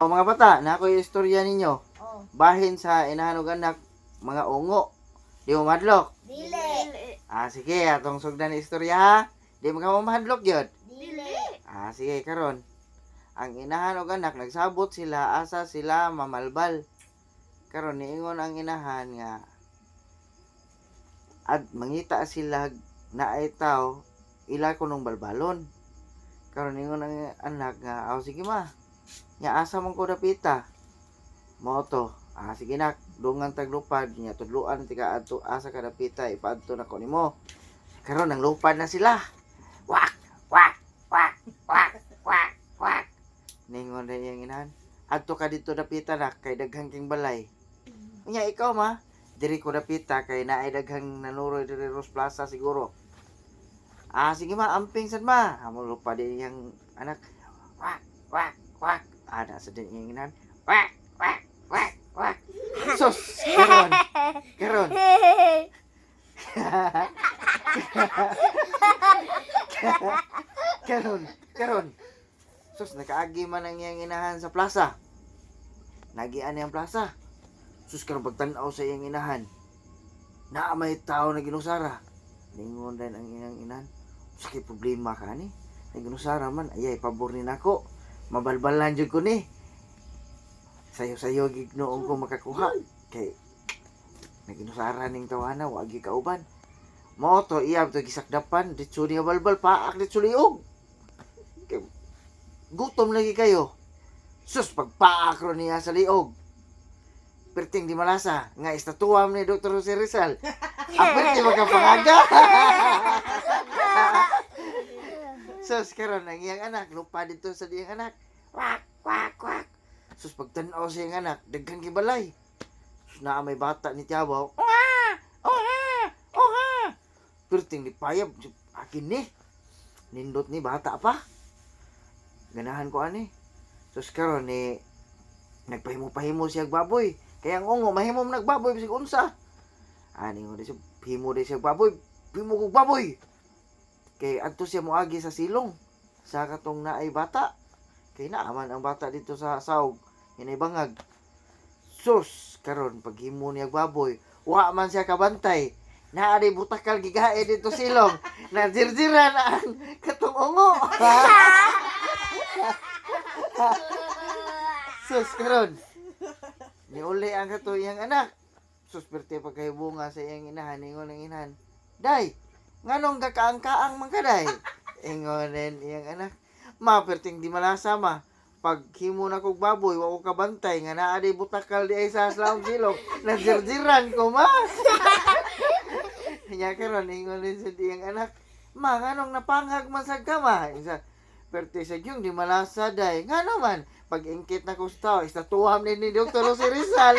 O mga bata, na ako yung istorya ninyo. Oh. Bahin sa inahanog anak, mga ungo. Di mo madlok. Dili. Sige, atong sugdan ni istorya ha. Di mo ka mahadlok yun. Dili. Sige, karon. Ang inahan og anak, nagsabot sila, asa sila mamalbal. Karon niingon ang inahan nga, at mangita sila na ay tao, ila ko nung balbalon. Karon niingon ang anak nga, sige ma, nya asa mong ko dapita. Mo to, sige nak, dungan taglupad, nya tudluan tika adto asa ka dapita, ipaadto na ko nimo. Karon nang lupad na sila. Wak, wak, wak, wak, wak, wak. Ningon na iyang inahan, adto ka dito dapita na, kay daghang king balay. Nya ikaw ma, diri ko dapita, kay naay daghang nanuroy diri Rose Plaza siguro. Sige ma, amping sad ma. Hamulo pa din iyang anak. Wak, wak, wak. Nasa din iyang inahan. Wak, wak, wak, wak. Sus, karon. Karon. Sus, nakaagi man ang iyang inahan sa plaza. Nagian niyang plaza. Sus, karon pagtan-aw sa iyang inahan. Naa may tao na ginusara. Lingon din ang iyang inahan. Sakit problema ka ni. Naginusara man, ayay, pabor ni nako. Mabalbalan jud ko ni. Sayo-sayo gignoon ko makakuha. Kay naginusara ning tawana, wagi kauban. Mo to iyab to gisakdapan, ditso niya balbal, paak ditso liog. Gutom lagi kayo. Sus, pagpaak ro niya sa liog. Perting di malasa, nga estatuam ni Dr. Jose Rizal. Aperte makapangaga. Sus, karon ang iyang anak, lupa dito sa iyang anak. Wak, wak, wak. Sus, pagtanaw sa iyang anak, daghang gibalay. Sus, naa may bata ni Tiabaw. Oha! Oha! Oha! Perting di payab, akin ni. Nindot ni bata pa. Ganahan ko ani. Sus, karon ni nagpahimo-pahimo siyang baboy. Kaya ang ungo, mahimom nagbaboy bisig unsa. Ani mo di siya, himo di siya baboy. Himo kog baboy. Kay adto siya moagi sa silong sa katong naay bata. Kay naaman ang bata dito sa sawg, inay bangag. Sus, karon paghimo niya baboy, wa man siya kabantay. Naa di butakal gigae dito silong. Nazirziran ang katong ungo. Sus, karon niuli ang kato iyang anak. Sus, perte pagkahibunga sa iyang inahan, ingon ang inahan. Day, nganong kakaang-kaang man ka, day? Ingonin iyang anak. Ma, perting di malasa ma. Pag himo na kog baboy, wa ko kabantay, nga naa di butakal di ay sa aslawang silong. Nazirziran ko, ma. Nya karon ingonin sa iyang anak. Ma, nganong napanghag man sa kama? Isa, perte sa gyung di malasa, day. Nga naman, pag ingkit na ko sa tao, istatuham ni Dr. Jose Rizal.